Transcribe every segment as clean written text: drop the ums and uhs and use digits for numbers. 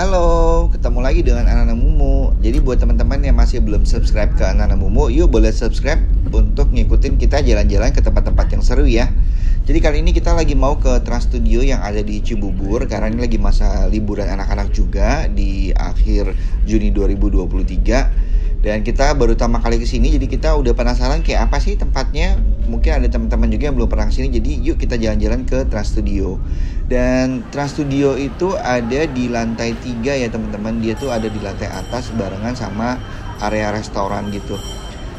Halo, ketemu lagi dengan Anana Mumu. Jadi buat teman-teman yang masih belum subscribe ke Anana Mumu, yuk boleh subscribe untuk ngikutin kita jalan-jalan ke tempat-tempat yang seru ya. Jadi kali ini kita lagi mau ke Trans Studio yang ada di Cibubur, karena ini lagi masa liburan anak-anak juga di akhir Juni 2023. Dan kita baru pertama kali kesini, jadi kita udah penasaran kayak apa sih tempatnya. Mungkin ada teman-teman juga yang belum pernah kesini, jadi yuk kita jalan-jalan ke Trans Studio. Dan Trans Studio itu ada di lantai 3 ya teman-teman. Dia tuh ada di lantai atas barengan sama area restoran gitu.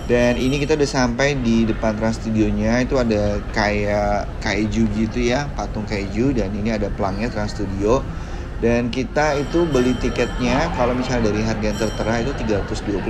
Dan ini kita udah sampai di depan Trans Studionya. Itu ada kayak kaiju gitu ya, patung kaiju. Dan ini ada pelangnya Trans Studio. Dan kita itu beli tiketnya kalau misalnya dari harga yang tertera itu 325.000,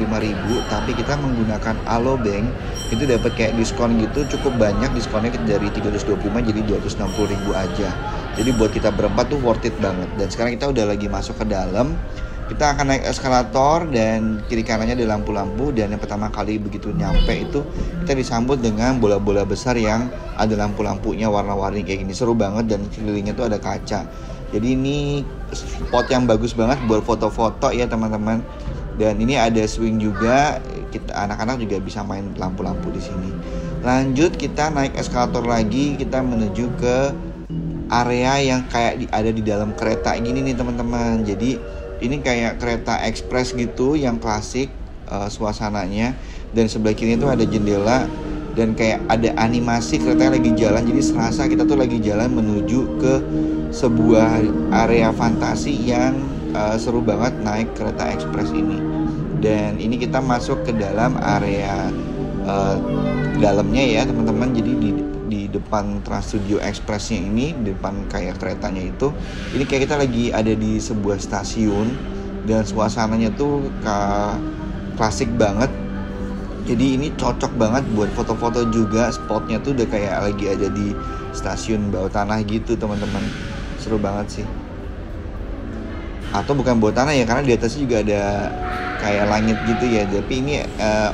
tapi kita menggunakan Alobank itu dapat kayak diskon gitu, cukup banyak diskonnya dari 325 jadi 260.000 aja. Jadi buat kita berempat tuh worth it banget. Dan sekarang kita udah lagi masuk ke dalam. Kita akan naik eskalator dan kiri kanannya ada lampu-lampu. Dan yang pertama kali begitu nyampe itu kita disambut dengan bola-bola besar yang ada lampu-lampunya warna-warni kayak gini. Seru banget dan sekelilingnya tuh ada kaca. Jadi ini spot yang bagus banget buat foto-foto ya teman-teman. Dan ini ada swing juga, kita anak-anak juga bisa main lampu-lampu di sini. Lanjut kita naik eskalator lagi, kita menuju ke area yang kayak ada di dalam kereta gini nih teman-teman. Jadi ini kayak kereta ekspres gitu yang klasik suasananya. Dan sebelah kiri itu ada jendela dan kayak ada animasi kereta lagi jalan. Jadi serasa kita tuh lagi jalan menuju ke sebuah area fantasi yang seru banget naik kereta ekspres ini. Dan ini kita masuk ke dalam area dalamnya ya teman-teman. Jadi di depan Trans Studio Expressnya ini, di depan kayak keretanya itu, ini kayak kita lagi ada di sebuah stasiun dan suasananya tuh klasik banget. Jadi ini cocok banget buat foto-foto juga, spotnya tuh udah kayak lagi ada di stasiun bawah tanah gitu teman-teman. Seru banget sih. Atau bukan bawah tanah ya, karena di atasnya juga ada kayak langit gitu ya. Tapi ini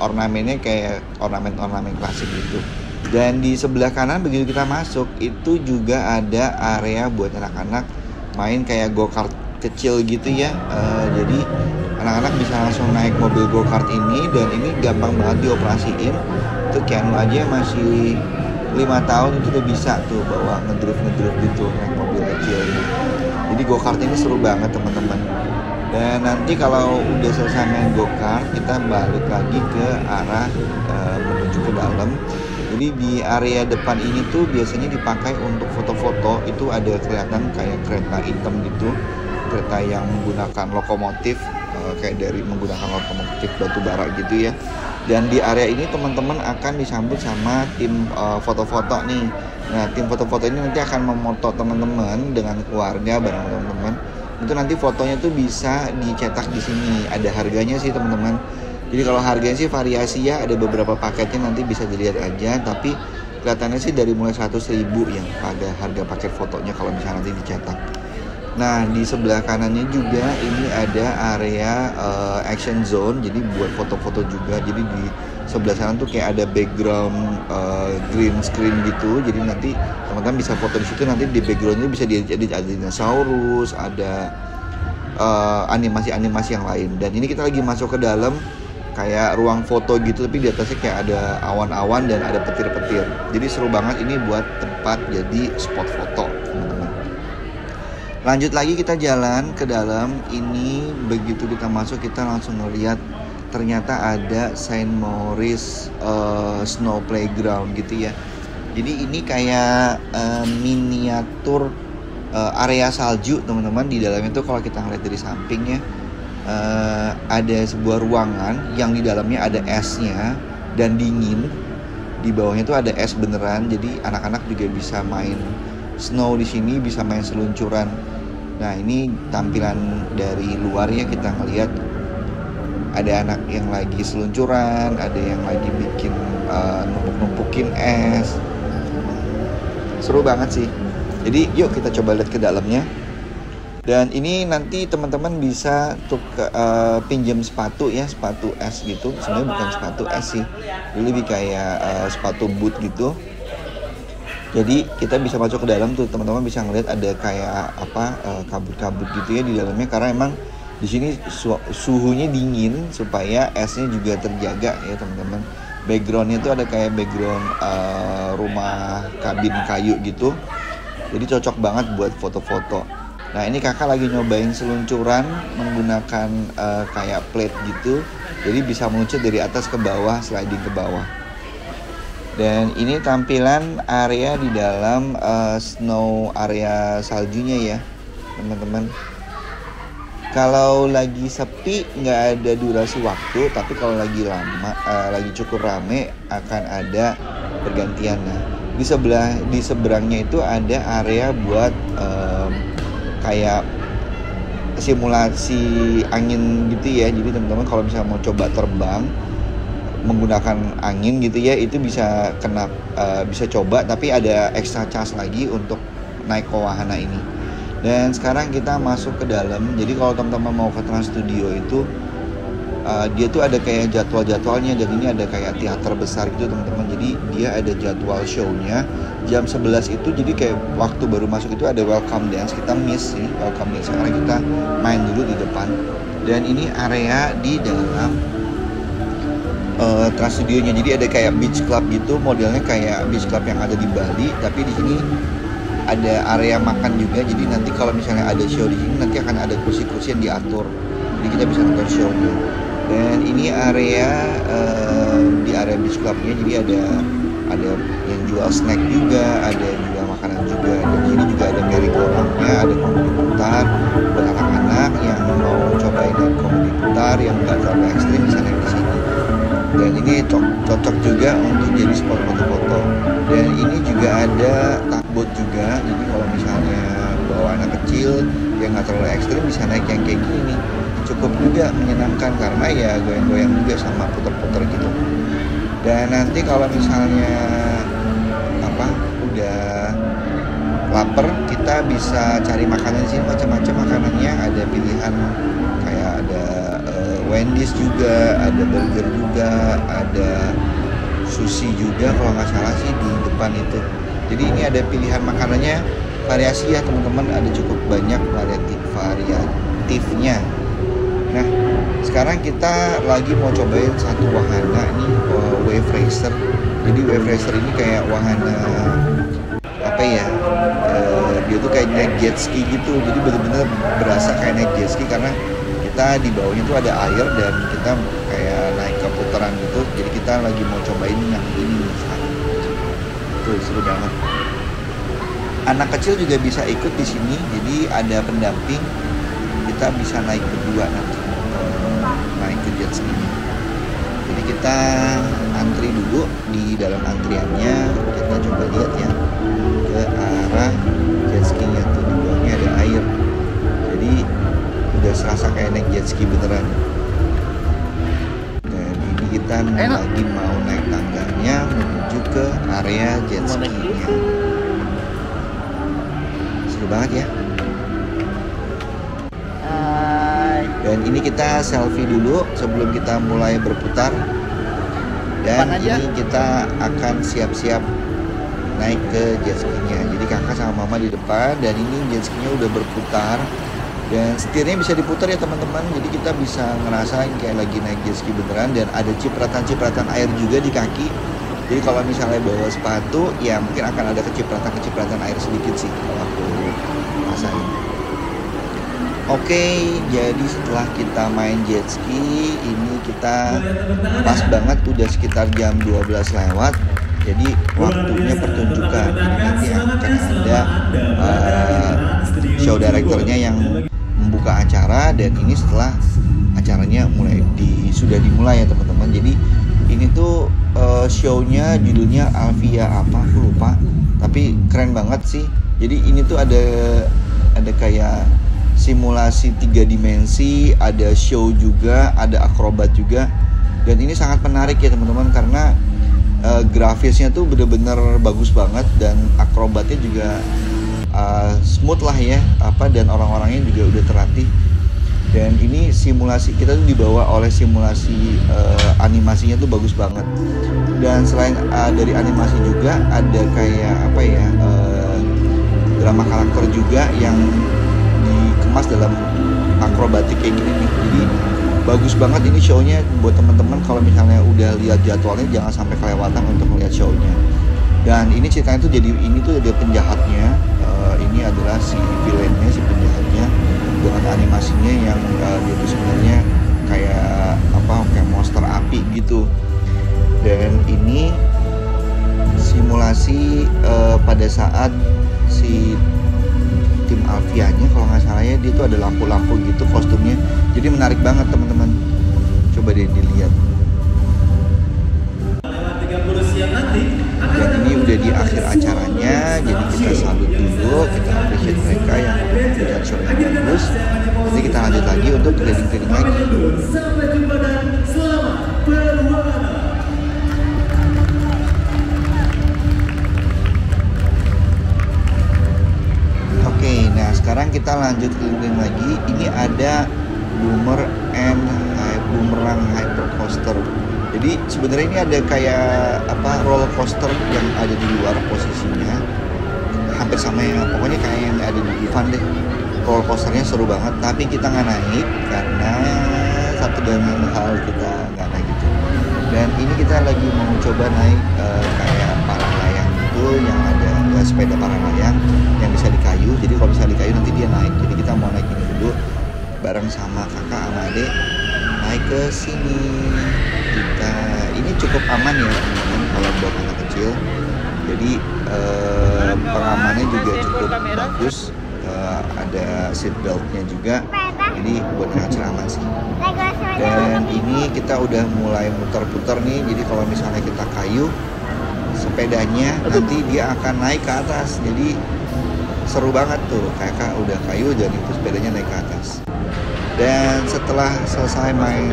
ornamennya kayak ornamen-ornamen klasik gitu. Dan di sebelah kanan begitu kita masuk itu juga ada area buat anak-anak main kayak go-kart kecil gitu ya. Jadi anak-anak bisa langsung naik mobil go-kart ini. Dan ini gampang banget dioperasiin. Itu Keanu aja masih 5 tahun itu udah bisa tuh bawa ngedrift gitu naik mobil kecil ini. Jadi go-kart ini seru banget teman-teman. Dan nanti kalau udah selesai main go-kart kita balik lagi ke arah menuju ke dalam. Jadi di area depan ini tuh biasanya dipakai untuk foto-foto. Itu ada kelihatan kayak kereta hitam gitu, kereta yang menggunakan lokomotif, kayak dari menggunakan lokomotif batu bara gitu ya. Dan di area ini teman-teman akan disambut sama tim foto-foto nih. Nah tim foto-foto ini nanti akan memoto teman-teman dengan keluarga bareng teman-teman. Itu nanti fotonya tuh bisa dicetak di sini. Ada harganya sih teman-teman. Jadi kalau harganya sih variasi ya, ada beberapa paketnya nanti bisa dilihat aja. Tapi kelihatannya sih dari mulai 100.000 yang pada harga paket fotonya kalau misalnya nanti dicetak. Nah di sebelah kanannya juga ini ada area action zone, jadi buat foto-foto juga. Jadi di sebelah sana tuh kayak ada background green screen gitu. Jadi nanti teman-teman bisa foto di situ. Nanti di backgroundnya bisa ada dinosaurus, ada animasi-animasi yang lain. Dan ini kita lagi masuk ke dalam kayak ruang foto gitu, tapi di atasnya kayak ada awan-awan dan ada petir-petir. Jadi seru banget ini buat tempat jadi spot foto teman-teman. Lanjut lagi kita jalan ke dalam. Ini begitu kita masuk kita langsung ngeliat ternyata ada Saint Maurice Snow Playground gitu ya. Jadi ini kayak miniatur area salju teman-teman. Di dalamnya tuh kalau kita ngeliat dari sampingnya ada sebuah ruangan yang di dalamnya ada esnya dan dingin. Di bawahnya tuh ada es beneran. Jadi anak-anak juga bisa main snow di sini, bisa main seluncuran. Nah ini tampilan dari luarnya kita ngelihat ada anak yang lagi seluncuran, ada yang lagi bikin numpuk-numpukin es. Seru banget sih. Jadi yuk kita coba lihat ke dalamnya. Dan ini nanti teman-teman bisa untuk pinjam sepatu ya, sepatu es gitu. Sebenarnya bukan sepatu es sih, ini lebih kayak sepatu boot gitu. Jadi kita bisa masuk ke dalam tuh, teman-teman bisa ngeliat ada kayak kabut-kabut gitu ya di dalamnya, karena emang Di sini suhunya dingin supaya esnya juga terjaga ya teman-teman. Backgroundnya tuh ada kayak background rumah kabin kayu gitu. Jadi cocok banget buat foto-foto. Nah ini kakak lagi nyobain seluncuran menggunakan kayak plate gitu. Jadi bisa meluncur dari atas ke bawah, sliding ke bawah. Dan ini tampilan area di dalam snow area saljunya ya teman-teman. Kalau lagi sepi nggak ada durasi waktu, tapi kalau lagi lama, lagi cukup rame akan ada pergantian. Nah, di seberangnya itu ada area buat kayak simulasi angin gitu ya. Jadi teman-teman kalau misalnya mau coba terbang menggunakan angin gitu ya, itu bisa bisa coba, tapi ada extra charge lagi untuk naik ke wahana ini. Dan sekarang kita masuk ke dalam. Jadi kalau teman-teman mau ke Trans Studio itu dia tuh ada kayak jadwal-jadwalnya, dan ini ada kayak teater besar gitu teman-teman. Jadi dia ada jadwal show-nya jam 11 itu. Jadi kayak waktu baru masuk itu ada welcome dance, kita miss sih welcome dance karena kita main dulu di depan. Dan ini area di dalam Trans Studio-nya. Jadi ada kayak beach club gitu, modelnya kayak beach club yang ada di Bali, tapi di sini ada area makan juga. Jadi nanti kalau misalnya ada show di sini nanti akan ada kursi-kursi yang diatur. Jadi kita bisa nonton show-nya. Dan ini area di area beach club-nya. Jadi ada yang jual snack juga, ada juga makanan juga. Dan di sini juga ada merry-go-round-nya, ada komedi putar buat anak-anak yang mau cobain komedi putar yang nggak terlalu ekstrim bisa naik di sini. Dan ini cocok juga untuk jadi spot foto-foto. Dan ini juga ada tugboat juga. Jadi kalau misalnya bawa anak kecil yang nggak terlalu ekstrim bisa naik yang kayak gini. Cukup juga menyenangkan karena ya goyang-goyang juga sama puter-puter gitu. Dan nanti kalau misalnya udah lapar, kita bisa cari makanan di sini, macam-macam makanannya. Ada pilihan kayak ada Wendy's juga, ada burger juga, ada sushi juga kalau nggak salah sih di depan itu. Jadi ini ada pilihan makanannya, variasi ya teman-teman, ada cukup banyak variatifnya. Nah sekarang kita lagi mau cobain satu wahana nih, wave racer. Jadi wave racer ini kayak wahana dia tuh kayak naik jet ski gitu. Jadi bener-bener berasa kayak naik jet ski karena kita di bawahnya tuh ada air dan kita kayak naik ke putaran gitu. Jadi kita lagi mau cobain yang ini sekarang. Tuh seru banget. Anak kecil juga bisa ikut di sini. Jadi ada pendamping. Kita bisa naik berdua nanti naik ke jet ski. Jadi kita antri dulu di dalam antriannya. Kita coba lihat ya ke arah jet ski-nya tuh, di bawahnya ada air. Jadi udah serasa kayak naik jet ski beneran. Dan ini kita lagi mau naik tangganya menuju ke area jet ski-nya. Seru banget ya. Dan ini kita selfie dulu sebelum kita mulai berputar. Dan ini kita akan siap-siap naik ke jet ski-nya. Jadi kakak sama mama di depan, dan ini jet ski-nya udah berputar. Dan setirnya bisa diputar ya teman-teman. Jadi kita bisa ngerasain kayak lagi naik jet ski beneran. Dan ada cipratan-cipratan air juga di kaki. Jadi kalau misalnya bawa sepatu, ya mungkin akan ada kecipratan air sedikit sih kalau aku rasain. Oke, jadi setelah kita main jet ski, ini kita pas banget udah sekitar jam 12 lewat. Jadi waktunya pertunjukan. Jadi nanti akan ada show directornya yang membuka acara, dan ini setelah acaranya sudah dimulai ya teman-teman. Jadi ini tuh show-nya judulnya Alvia apa aku lupa, tapi keren banget sih. Jadi ini tuh ada kayak simulasi 3 dimensi, ada show juga, ada akrobat juga. Dan ini sangat menarik ya teman-teman karena grafisnya tuh bener-bener bagus banget, dan akrobatnya juga smooth lah ya, dan orang-orangnya juga udah terlatih. Dan ini simulasi kita tuh dibawa oleh simulasi animasinya tuh bagus banget. Dan selain dari animasi juga ada kayak drama karakter juga yang dikemas dalam akrobatik kayak gini nih. Jadi bagus banget ini show-nya buat teman-teman. Kalau misalnya udah lihat jadwalnya jangan sampai kelewatan untuk melihat show-nya. Dan ini ceritanya tuh jadi ini tuh ada penjahatnya. Ini adalah si villainnya, si penjahatnya dengan animasinya yang dia tuh sebenarnya kayak monster api gitu. Dan ini simulasi pada saat si tim Alfianya kalau nggak salah ya, dia tuh ada lampu-lampu gitu kostumnya, jadi menarik banget teman-teman, coba deh dilihat. Dan ini udah di akhir acaranya, jadi kita salut dulu, kita appreciate mereka yang buat show yang bagus. Nanti kita lanjut lagi untuk keliling-keliling lagi. Sampai jumpa dan selamat berwarna. Oke, nah sekarang kita lanjut keliling lagi. Ini ada Boomerang Hyper Coaster. Jadi sebenarnya ini ada kayak roller coaster yang ada di luar posisinya, hampir sama yang pokoknya kayak yang ada di Ivan deh. Roller coasternya seru banget, tapi kita nggak naik karena satu dan lain hal kita nggak naik gitu. Dan ini kita lagi mau coba naik kayak para layang itu yang ada sepeda para layang yang bisa di kayu. Jadi kalau bisa di kayu nanti dia naik. Jadi kita mau naik ini dulu bareng sama kakak sama adik, naik ke sini. Ini cukup aman ya teman-teman kalau buat anak kecil. Jadi pengamannya juga cukup bagus. Ada seat beltnya juga. Jadi buat anak kecil aman sih. Dan ini kita udah mulai muter-puter nih. Jadi kalau misalnya kita kayu sepedanya, nanti dia akan naik ke atas. Jadi seru banget tuh, kakak udah kayu dan itu sepedanya naik ke atas. Dan setelah selesai main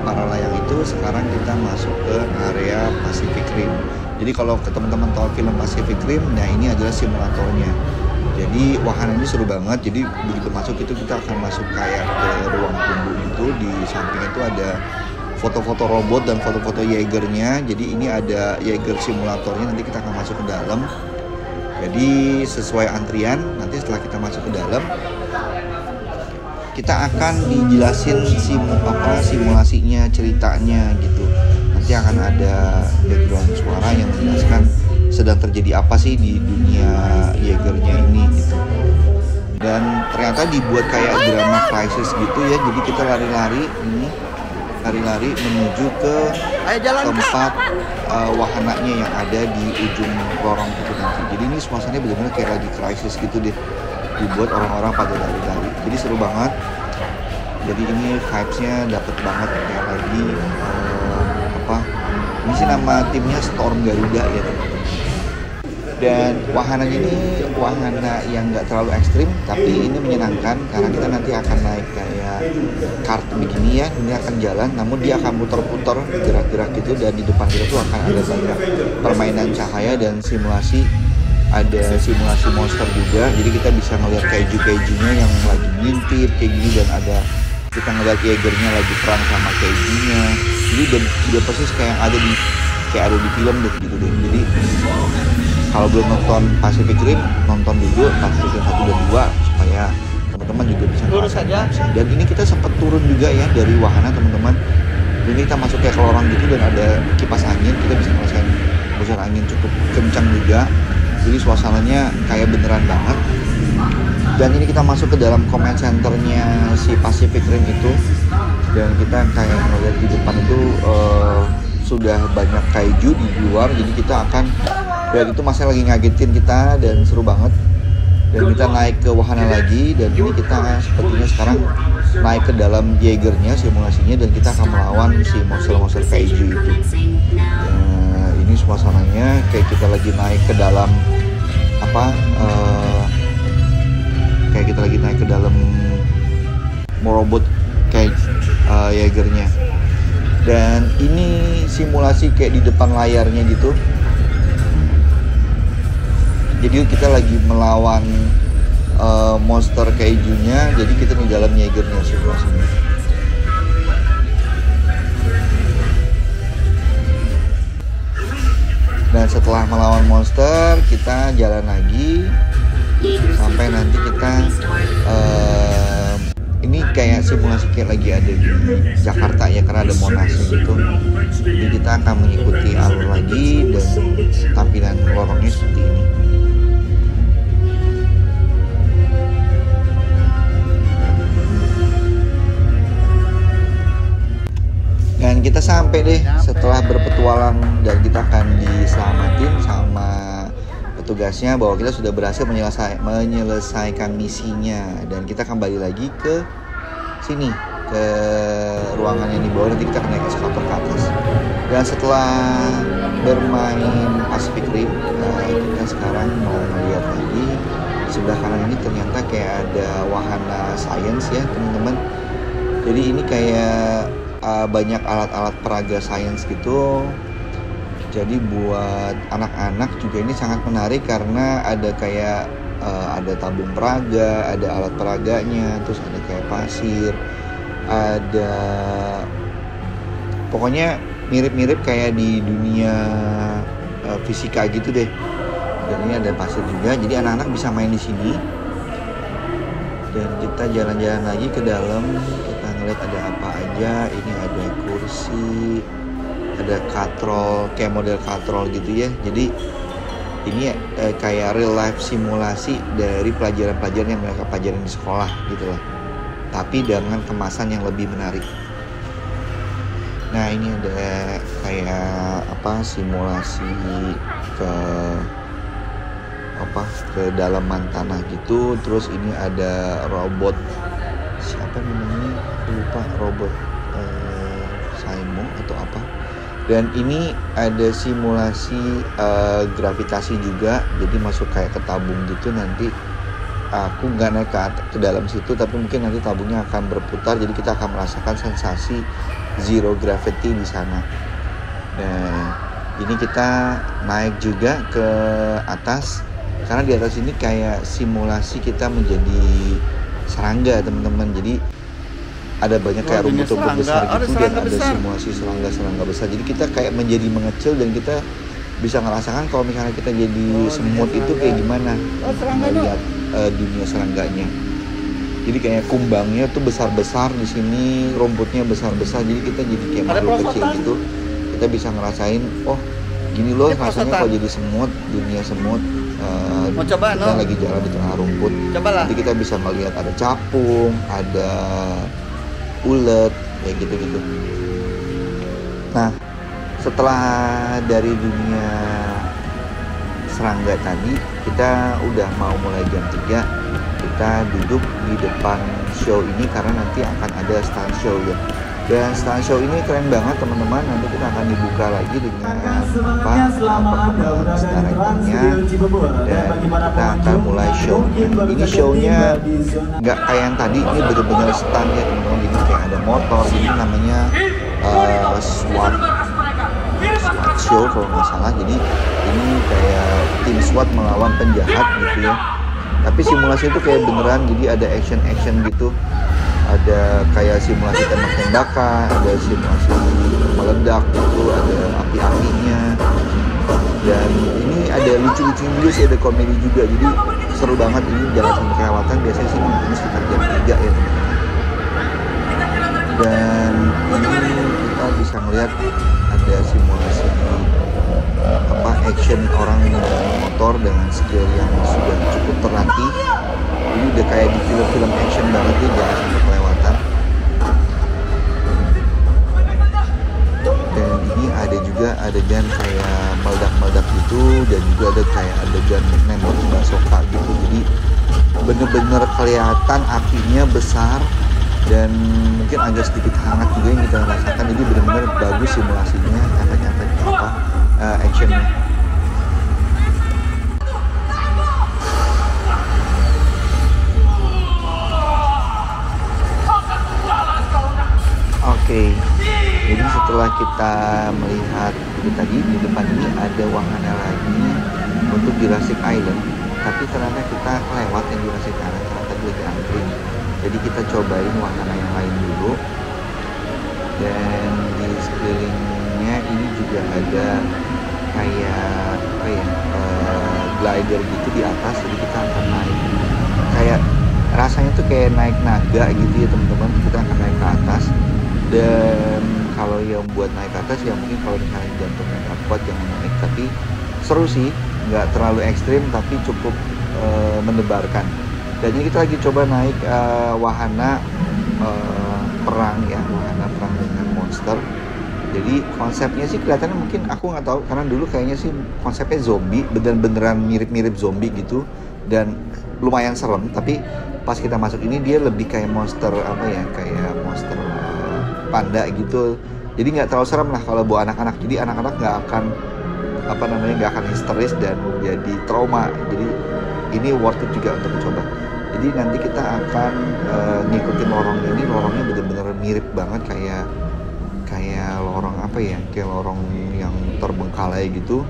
para layang itu, sekarang kita masuk ke area Pacific Rim. Jadi kalau teman-teman tahu film Pacific Rim, nah ini adalah simulatornya. Jadi wahana ini seru banget. Jadi begitu masuk itu kita akan masuk kayak ke ruang tunggu itu. Di samping itu ada foto-foto robot dan foto-foto Jaegernya. Jadi ini ada Jaeger simulatornya. Nanti kita akan masuk ke dalam. Jadi sesuai antrian. Nanti setelah kita masuk ke dalam, kita akan dijelasin simulasinya, ceritanya gitu. Nanti akan ada background suara yang menjelaskan sedang terjadi apa sih di dunia Jaegernya ini gitu. Dan ternyata dibuat kayak drama crisis gitu ya. Jadi kita lari-lari menuju ke tempat wahananya yang ada di ujung lorong itu nanti. Jadi ini suasananya benar-benar kayak lagi crisis gitu deh. Dibuat orang-orang pada lari-lari. Jadi seru banget. Jadi ini vibes-nya dapet banget kayak lagi ini sih nama timnya Storm Garuda ya teman-teman. Dan wahana ini wahana yang nggak terlalu ekstrim, tapi ini menyenangkan karena kita nanti akan naik kayak kart begini ya. Ini akan jalan, namun dia akan muter-puter, gerak-gerak gitu. Dan di depan kita tuh akan ada banyak permainan cahaya dan simulasi. Ada simulasi monster juga, jadi kita bisa ngeliat keju-kejunya yang lagi ngintip kayak gini, dan ada kita ngeliat Jaegernya lagi perang sama kejunya. Jadi udah persis kayak ada di film deh gitu deh. Jadi kalau belum nonton Pacific Rim, nonton dulu Pacific Rim 1 dan 2 supaya teman-teman juga bisa ngerasain. Dan ini kita sempat turun juga ya dari wahana teman-teman. Ini kita masuk kayak ke lorong gitu dan ada kipas angin, kita bisa ngerasain hembusan angin cukup kencang juga. Jadi suasananya kayak beneran banget. Dan ini kita masuk ke dalam command centernya si Pacific Rim itu. Dan kita kayak ngeliat di depan itu sudah banyak kaiju di luar. Jadi kita akan, dan itu masih lagi ngagetin kita dan seru banget. Dan kita naik ke wahana lagi. Dan ini kita sepertinya sekarang naik ke dalam Jaegernya, simulasinya. Dan kita akan melawan si monster-monster kaiju itu. Ini suasananya kayak kita lagi naik ke dalam kayak kita lagi naik ke dalam robot kayak Jaegernya. Dan ini simulasi kayak di depan layarnya gitu. Jadi kita lagi melawan monster kaijunya, jadi kita di dalam Jaegernya simulasinya. Dan setelah melawan monster, kita jalan lagi sampai nanti kita ini kayak simulasi kayak lagi ada di Jakarta ya, karena ada Monas gitu. Jadi kita akan mengikuti alur lagi dan tampilan lorongnya seperti ini. Dan kita sampai deh setelah berpetualang, dan kita akan diselamatin sama petugasnya bahwa kita sudah berhasil menyelesaikan misinya, dan kita kembali lagi ke sini, ke ruangan yang di bawah. Nanti kita akan naik eskalator ke atas. Dan setelah bermain Pacific Rim, kita sekarang mau melihat lagi di sebelah kanan ini. Ternyata kayak ada wahana sains ya teman-teman. Jadi ini kayak banyak alat-alat peraga sains gitu. Jadi buat anak-anak juga ini sangat menarik karena ada kayak ada tabung peraga, ada alat peraganya, terus ada kayak pasir, ada pokoknya mirip-mirip kayak di dunia fisika gitu deh. Dan ini ada pasir juga, jadi anak-anak bisa main di sini. Dan kita jalan-jalan lagi ke dalam, kita ngeliat ada apa aja. Ini ada kursi, ada katrol, kayak model katrol gitu ya. Jadi ini kayak real life simulasi dari pelajaran-pelajaran yang mereka pelajarin di sekolah gitu lah, tapi dengan kemasan yang lebih menarik. Nah ini ada kayak simulasi ke dalaman tanah gitu. Terus ini ada robot, siapa namanya lupa, robot Saimo atau apa. Dan ini ada simulasi gravitasi juga, jadi masuk kayak ke tabung gitu. Nanti aku nggak naik ke dalam situ, tapi mungkin nanti tabungnya akan berputar, jadi kita akan merasakan sensasi zero gravity di sana. Dan ini kita naik juga ke atas, karena di atas ini kayak simulasi kita menjadi serangga teman-teman. Jadi ada banyak kayak rumput-rumput besar gitu, dan ada simulasi serangga besar. Jadi kita kayak menjadi mengecil, dan kita bisa ngerasakan kalau misalnya kita jadi semut itu kayak gimana melihat dunia serangganya. Jadi kayak kumbangnya tuh besar-besar di sini, rumputnya besar-besar. Jadi kita jadi kayak makhluk kecil gitu. Kita bisa ngerasain, oh gini loh rasanya kalau jadi semut, dunia semut. Kita lagi jalan di tengah rumput. Jadi kita bisa melihat ada capung, ada ulet, kayak gitu-gitu. Nah, setelah dari dunia serangga tadi, kita udah mau mulai jam 3. Kita duduk di depan show ini karena nanti akan ada stand show ya. Dan stand show ini keren banget teman-teman. Nanti kita akan dibuka lagi dengan perkembangan directornya, dan kita akan mulai show. Ini shownya nggak kayak yang tadi, ini bener-bener stand ya teman-teman. Ini kayak ada motor, ini namanya SWAT show kalau nggak salah. Jadi ini kayak tim SWAT melawan penjahat gitu ya. Tapi simulasi itu kayak beneran, jadi ada action gitu. Ada kayak simulasi tembak-tembakan, ada simulasi meledak gitu, ada api-apinya. Dan ini ada lucu-lucu juga sih, ada komedi juga. Jadi seru banget, ini jangan sampai kelewatan. Biasanya sih ini sekitar jam 3 ya teman-teman. Dan ini kita bisa melihat ada simulasi action orang menggunakan motor dengan skill yang sudah cukup terlatih. Ini udah kayak di film-film action banget nih, jangan sampai kelewatan. Dan ini ada juga adegan kayak meledak-meledak gitu, dan juga ada kayak adegan nembak basoka gitu. Jadi bener-bener kelihatan apinya besar, dan mungkin agak sedikit hangat juga yang kita rasakan. Jadi bener-bener bagus simulasinya, efek-efek actionnya. Oke, jadi setelah kita melihat itu tadi, di depan ini ada wahana lagi untuk Jurassic Island. Tapi ternyata kita lewat yang Jurassic Island karena tadi lagi antri. Jadi kita cobain wahana yang lain dulu. Dan di sekelilingnya ini juga ada kayak glider gitu di atas. Jadi kita akan naik kayak rasanya tuh kayak naik naga gitu ya teman-teman. Kita akan naik ke atas, dan kalau yang buat naik ke atas ya mungkin kalau misalnya jantungnya nggak kuat jangan naik, tapi seru sih, nggak terlalu ekstrim tapi cukup mendebarkan. Dan ini kita lagi coba naik wahana perang ya, wahana perang dengan monster. Jadi konsepnya sih kelihatannya mungkin aku nggak tahu, karena dulu kayaknya sih konsepnya zombie, beneran mirip-mirip zombie gitu, dan lumayan serem. Tapi pas kita masuk ini dia lebih kayak monster apa ya, kayak monster panda gitu. Jadi nggak terlalu serem lah kalau buat anak-anak. Jadi anak-anak nggak akan nggak akan histeris dan jadi trauma. Jadi ini worth it juga untuk dicoba. Jadi nanti kita akan ngikutin lorongnya ini. Lorongnya bener-bener mirip banget kayak lorong apa ya, kayak lorong yang terbengkalai gitu.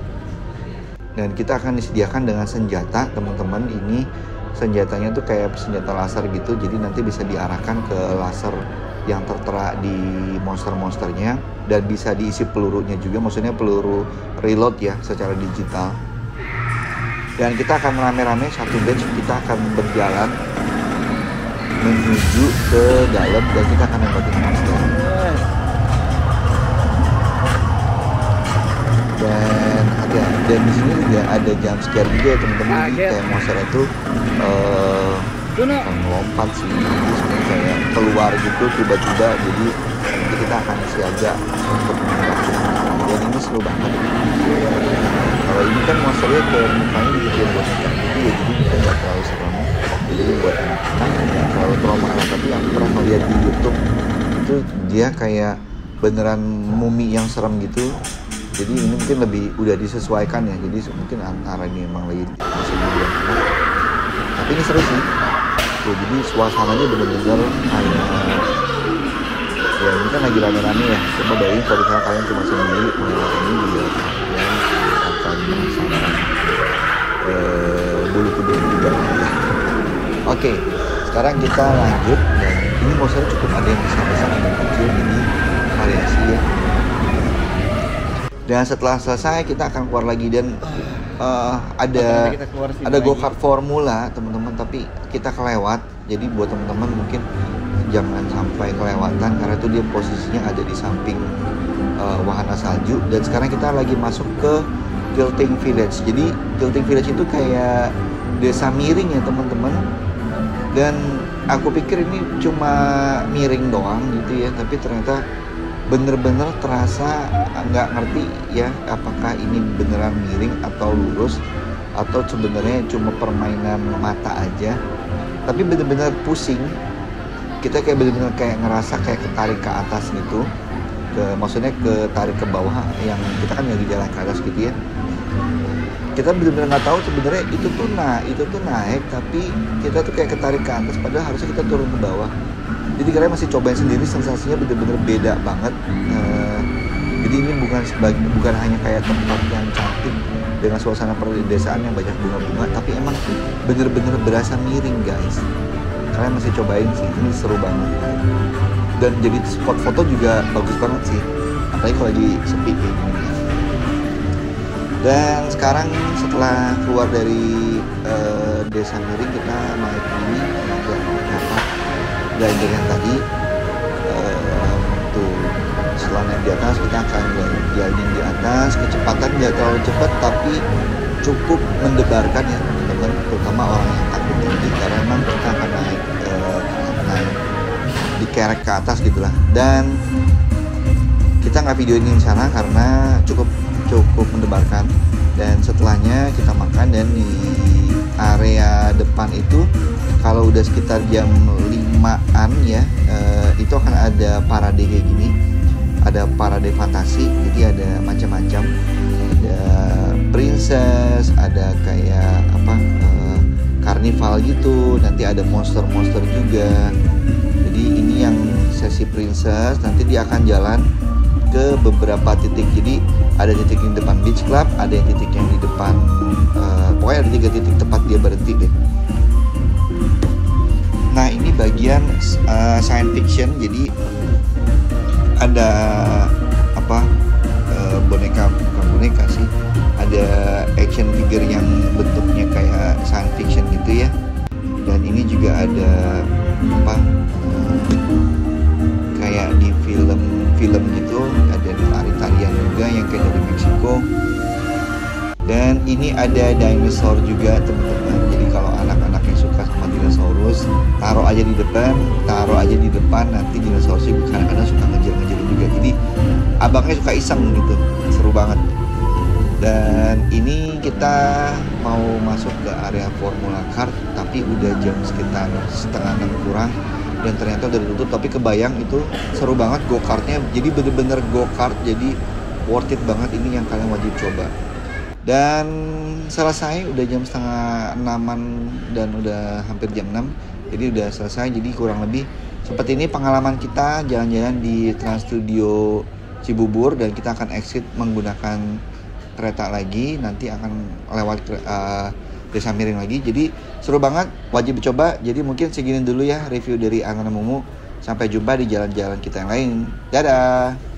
Dan kita akan disediakan dengan senjata teman-teman. Ini senjatanya tuh kayak senjata laser gitu, jadi nanti bisa diarahkan ke laser yang tertera di monster-monsternya, dan bisa diisi pelurunya juga, maksudnya peluru reload ya secara digital. Dan kita akan rame-rame satu batch, kita akan berjalan menuju ke dalam dan kita akan nembakin monster. Dan hati-hati, dan di sini juga ada jump scare juga ya teman-teman. Jadi kayak monster itu melompat sih, jadi kayak keluar gitu tiba-tiba. Jadi nanti kita akan siaga untuk menghadapi, dan ini seru banget. Kalau ini kan monsternya kayak mukanya dibikin boneka gitu ya, jadi kita nggak terlalu serem. Jadi buat anak-anak nggak terlalu trauma. Tapi yang pernah melihat di YouTube itu dia kayak beneran mumi yang serem gitu. Jadi ini mungkin lebih udah disesuaikan ya, jadi mungkin antara ini emang lagi masih dibilang enak, tapi ini seru sih. Tuh, jadi suasananya bener-bener kayak ya ini kan lagi rame-rame ya. Coba bayangin kalau misalnya kalian cuma sendiri melewat ini juga kalian akan merasakan bulu kuduk juga ya. Oke, sekarang kita lanjut, dan ini monsternya cukup ada yang besar-besar dan kecil, ini variasi ya. Dan setelah selesai kita akan keluar lagi, dan ada go-kart formula teman-teman, tapi kita kelewat. Jadi buat teman-teman mungkin jangan sampai kelewatan, karena itu dia posisinya ada di samping wahana salju. Dan sekarang kita lagi masuk ke Tilting Village. Jadi Tilting Village itu kayak desa miring ya teman-teman. Dan aku pikir ini cuma miring doang gitu ya, tapi ternyata bener-bener terasa nggak ngerti ya, apakah ini beneran miring atau lurus atau sebenarnya cuma permainan mata aja. Tapi bener-bener pusing, kita kayak bener-bener kayak ngerasa kayak ketarik ke atas gitu, maksudnya ketarik ke bawah, yang kita kan lagi jalan ke atas gitu ya. Kita bener-bener nggak tahu sebenarnya itu tuh naik, tapi kita tuh kayak ketarik ke atas, padahal harusnya kita turun ke bawah. Jadi kalian masih cobain sendiri, sensasinya bener-bener beda banget. Jadi ini bukan hanya kayak tempat yang cantik dengan suasana perdesaan yang banyak bunga-bunga, tapi emang bener-bener berasa miring guys. Kalian masih cobain sih, ini seru banget. Dan jadi spot foto juga bagus banget sih, apalagi kalau lagi sepi kayak gini. Dan sekarang setelah keluar dari desa miring, kita naik ini agak apa glider yang tadi. Tuh, setelah naik di atas kita akan gliding di atas. Kecepatan nggak terlalu cepat tapi cukup mendebarkan ya teman-teman, terutama orang yang takut tinggi, karena memang kita akan naik dikerek ke atas gitulah. Dan kita nggak video ini di sana karena cukup mendebarkan. Dan setelahnya kita makan, dan di area depan itu kalau udah sekitar jam 5-an ya, itu akan ada parade kayak gini. Ada parade fantasi, jadi ada macam-macam. Ada princess, ada kayak karnival gitu. Nanti ada monster-monster juga. Jadi ini yang sesi princess, nanti dia akan jalan ke beberapa titik. Jadi ada titik di depan beach club, ada yang titik yang di depan, pokoknya ada 3 titik tempat dia berhenti deh. Nah ini bagian science fiction, jadi ada bukan boneka sih, ada action figure yang bentuknya kayak science fiction gitu ya. Dan ini juga ada ini ada dinosaur juga teman-teman. Jadi kalau anak-anak yang suka sama dinosaurus, taruh aja di depan, nanti dinosaurusnya kadang-kadang suka ngejar-ngejar juga. Jadi abangnya suka iseng gitu, seru banget. Dan ini kita mau masuk ke area Formula Kart, tapi udah jam sekitar 5:30 kurang dan ternyata udah ditutup. Tapi kebayang itu seru banget go-kartnya, jadi bener-bener go-kart, jadi worth it banget. Ini yang kalian wajib coba. Dan selesai udah jam 5:30-an dan udah hampir jam 6, jadi udah selesai. Jadi kurang lebih seperti ini pengalaman kita jalan-jalan di Trans Studio Cibubur, dan kita akan exit menggunakan kereta lagi, nanti akan lewat Desa Miring lagi. Jadi seru banget, wajib coba. Jadi mungkin segini dulu ya review dari Anana Mumu. Sampai jumpa di jalan-jalan kita yang lain. Dadah.